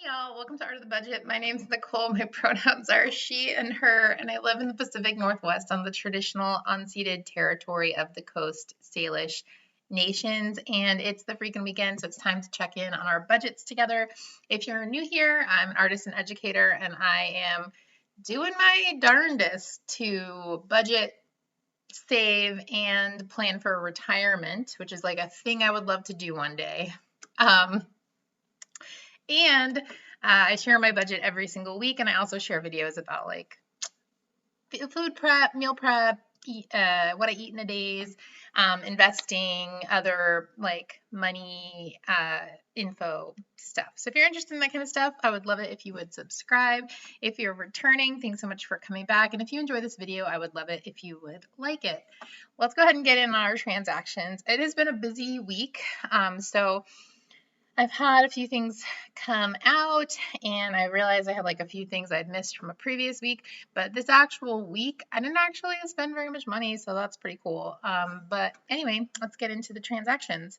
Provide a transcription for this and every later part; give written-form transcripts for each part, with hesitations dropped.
Y'all, welcome to Art of the Budget. My name's Nicole. My pronouns are she and her, and I live in the Pacific Northwest on the traditional unceded territory of the Coast Salish nations. And it's the freaking weekend, so it's time to check in on our budgets together. If you're new here, I'm an artist and educator, and I am doing my darndest to budget, save, and plan for retirement, which is like a thing I would love to do one day. And I share my budget every single week, and I also share videos about like food prep, meal prep, what I eat in a days, investing, other like money info stuff. So if you're interested in that kind of stuff, I would love it if you would subscribe. If you're returning, thanks so much for coming back. And if you enjoy this video, I would love it if you would like it. Let's go ahead and get in our transactions. It has been a busy week, so I've had a few things come out, and I realized I had like a few things I'd missed from a previous week, but this actual week, I didn't actually spend very much money, so that's pretty cool. But anyway, let's get into the transactions.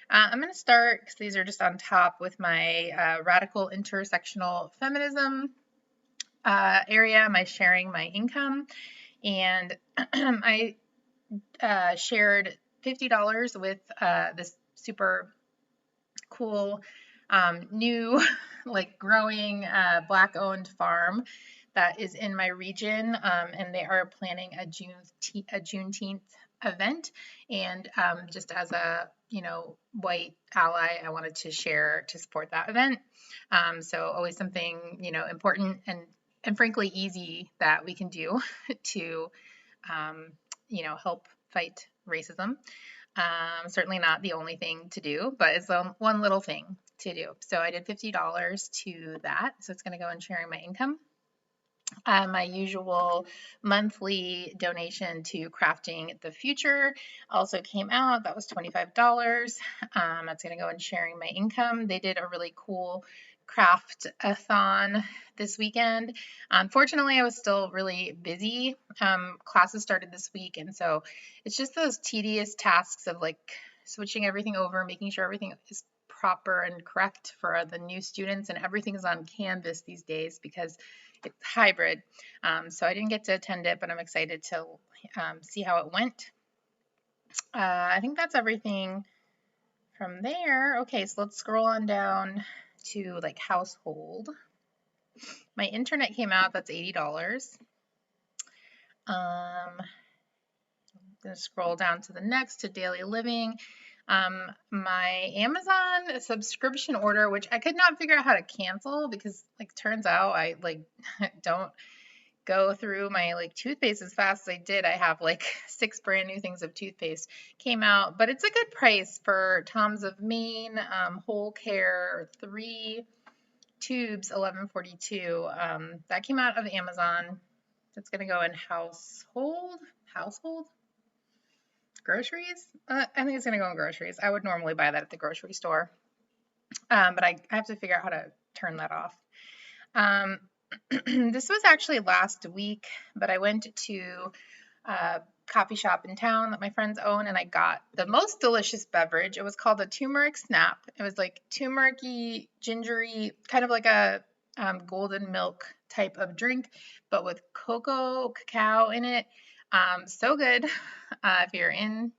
I'm going to start, because these are just on top, with my radical intersectional feminism area, my sharing my income, and I shared $50 with this super cool new like growing Black owned farm that is in my region, and they are planning a Juneteenth event, and just as a white ally, I wanted to share to support that event. So always something important and frankly easy that we can do to help fight racism. Certainly not the only thing to do, but it's one little thing to do. So I did $50 to that. So it's going to go in sharing my income. My usual monthly donation to Crafting the Future also came out. That was $25. That's going to go in sharing my income. They did a really cool craft-a-thon this weekend. Unfortunately, I was still really busy. Classes started this week, and so it's just those tedious tasks of like switching everything over, making sure everything is proper and correct for the new students, and everything's on Canvas these days because it's hybrid. So I didn't get to attend it, but I'm excited to see how it went. I think that's everything from there. Okay, so let's scroll on down to like household. My internet came out, that's $80. I'm gonna scroll down to the next, to daily living. My Amazon subscription order, which I could not figure out how to cancel because like turns out I like don't go through my like toothpaste as fast as I did. I have like 6 brand new things of toothpaste came out, but it's a good price for Tom's of Maine whole care 3 tubes, $11.42. That came out of Amazon. That's gonna go in household groceries. I think it's gonna go in groceries. I would normally buy that at the grocery store, but I have to figure out how to turn that off. This was actually last week, but I went to a coffee shop in town that my friends own, and I got the most delicious beverage. It was called a turmeric snap. It was like turmeric-y, gingery, kind of like a golden milk type of drink, but with cacao in it. So good. If you're in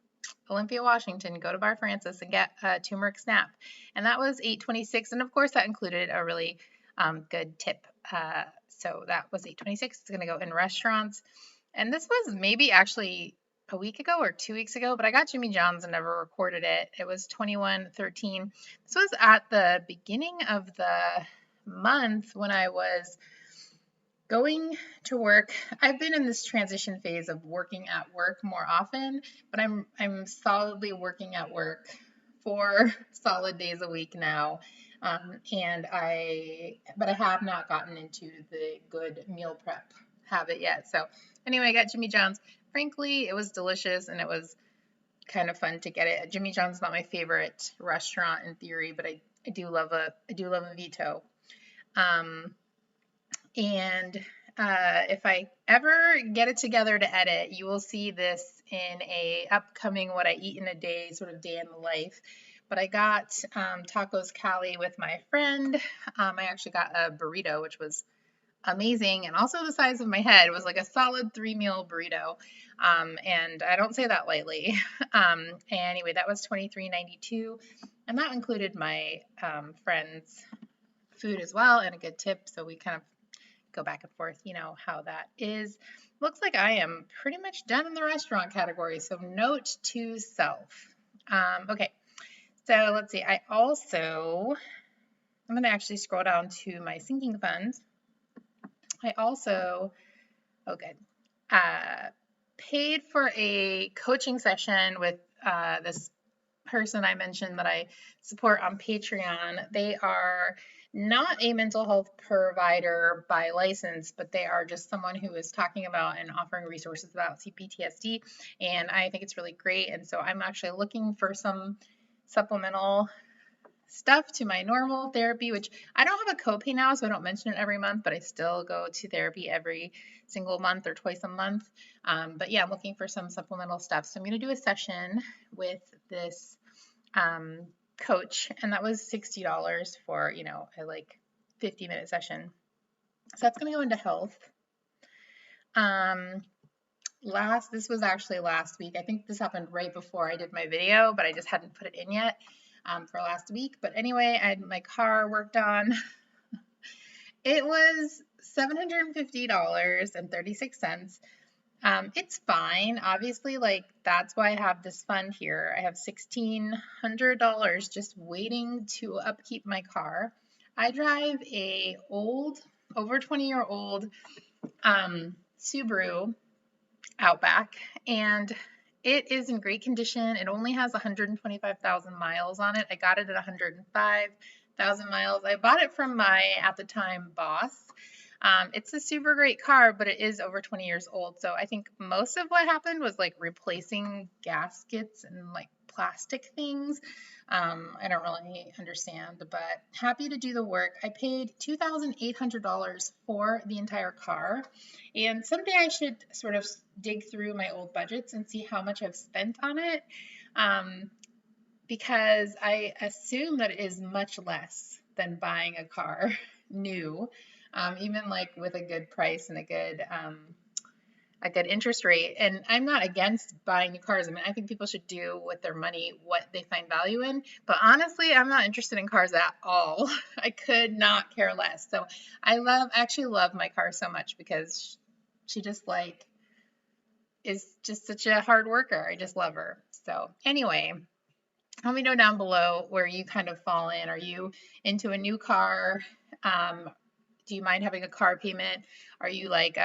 Olympia, Washington, go to Bar Francis and get a turmeric snap. And that was $8.26, and of course that included a really good tip. So that was $8.26. It's going to go in restaurants. And this was maybe actually a week ago or 2 weeks ago, but I got Jimmy John's and never recorded it. It was $21.13. This was at the beginning of the month when I was going to work. I've been in this transition phase of working at work more often, but I'm solidly working at work 4 solid days a week now. But I have not gotten into the good meal prep habit yet. So anyway, I got Jimmy John's. Frankly, it was delicious, and it was kind of fun to get it. Jimmy John's not my favorite restaurant in theory, but I do love a Vito. If I ever get it together to edit, you will see this in a upcoming What I Eat in a Day, sort of day in the life. but I got tacos Cali with my friend. I actually got a burrito, which was amazing, and also the size of my head. It was like a solid 3-meal burrito, and I don't say that lightly. Anyway, that was $23.92, and that included my friend's food as well and a good tip. So we kind of go back and forth, you know how that is. Looks like I am pretty much done in the restaurant category. So note to self. Okay, so let's see. I'm going to actually scroll down to my sinking funds. I also, oh good, paid for a coaching session with this person I mentioned that I support on Patreon. They are not a mental health provider by license, but they are just someone who is talking about and offering resources about CPTSD. And I think it's really great. And so I'm actually looking for some supplemental stuff to my normal therapy, which I don't have a copay now, so I don't mention it every month, but I still go to therapy every single month or twice a month. But yeah, I'm looking for some supplemental stuff. So I'm going to do a session with this coach, and that was $60 for, you know, a like 50-minute session. So that's going to go into health. This was actually last week. I think this happened right before I did my video, but I just hadn't put it in yet for last week. But anyway, I had my car worked on. It was $750.36. It's fine. Obviously, like that's why I have this fund here. I have $1,600 just waiting to upkeep my car. I drive a old, over 20-year-old Subaru Outback, and it is in great condition. It only has 125,000 miles on it. I got it at 105,000 miles. I bought it from my, at the time, boss. It's a super great car, but it is over 20 years old. So I think most of what happened was like replacing gaskets and like plastic things. I don't really understand, but happy to do the work. I paid $2,800 for the entire car. And someday I should sort of dig through my old budgets and see how much I've spent on it. Because I assume that it is much less than buying a car new, even like with a good price and a good interest rate. And I'm not against buying new cars. I mean, I think people should do with their money what they find value in. But honestly, I'm not interested in cars at all. I could not care less. So I actually love my car so much because she just like is just such a hard worker. I just love her. So anyway, let me know down below where you kind of fall in. Are you into a new car? Do you mind having a car payment? Are you like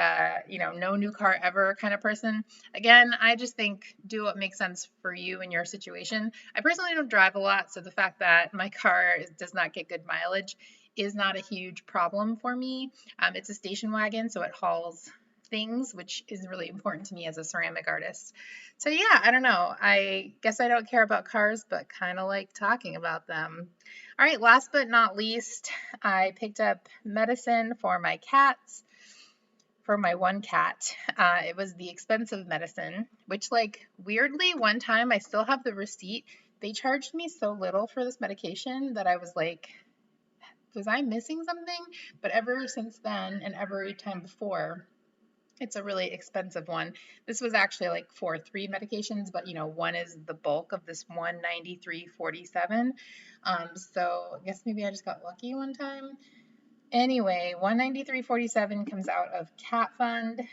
no new car ever kind of person? Again, I just think do what makes sense for you and your situation. I personally don't drive a lot, so the fact that my car does not get good mileage is not a huge problem for me. It's a station wagon, so it hauls things, which is really important to me as a ceramic artist. So yeah, I don't know. I guess I don't care about cars, but kind of like talking about them. All right, last but not least, I picked up medicine for my cats, for my one cat. It was the expensive medicine, which like weirdly one time I still have the receipt. They charged me so little for this medication that I was like, was I missing something? But ever since then and every time before, it's a really expensive one. This was actually like for 3 medications, but you know, one is the bulk of this $193.47. So I guess maybe I just got lucky one time. Anyway, $193.47 comes out of Cat Fund.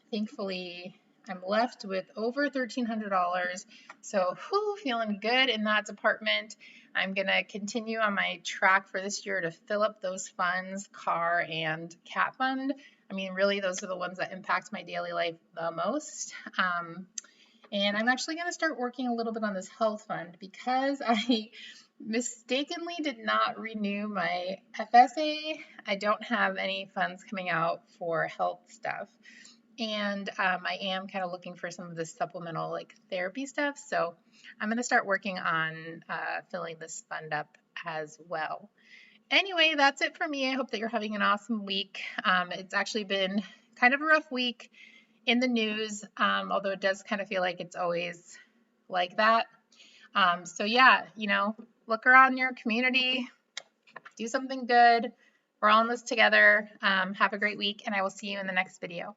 Thankfully, I'm left with over $1,300. So, feeling good in that department. I'm going to continue on my track for this year to fill up those funds, car and cat fund. I mean, really, those are the ones that impact my daily life the most. And I'm actually going to start working a little bit on this health fund because I mistakenly did not renew my FSA. I don't have any funds coming out for health stuff. And I am kind of looking for some of this supplemental like therapy stuff. So I'm going to start working on filling this fund up as well. Anyway, that's it for me. I hope that you're having an awesome week. It's actually been kind of a rough week in the news, although it does kind of feel like it's always like that. So yeah, look around your community, do something good. We're all in this together. Have a great week, and I will see you in the next video.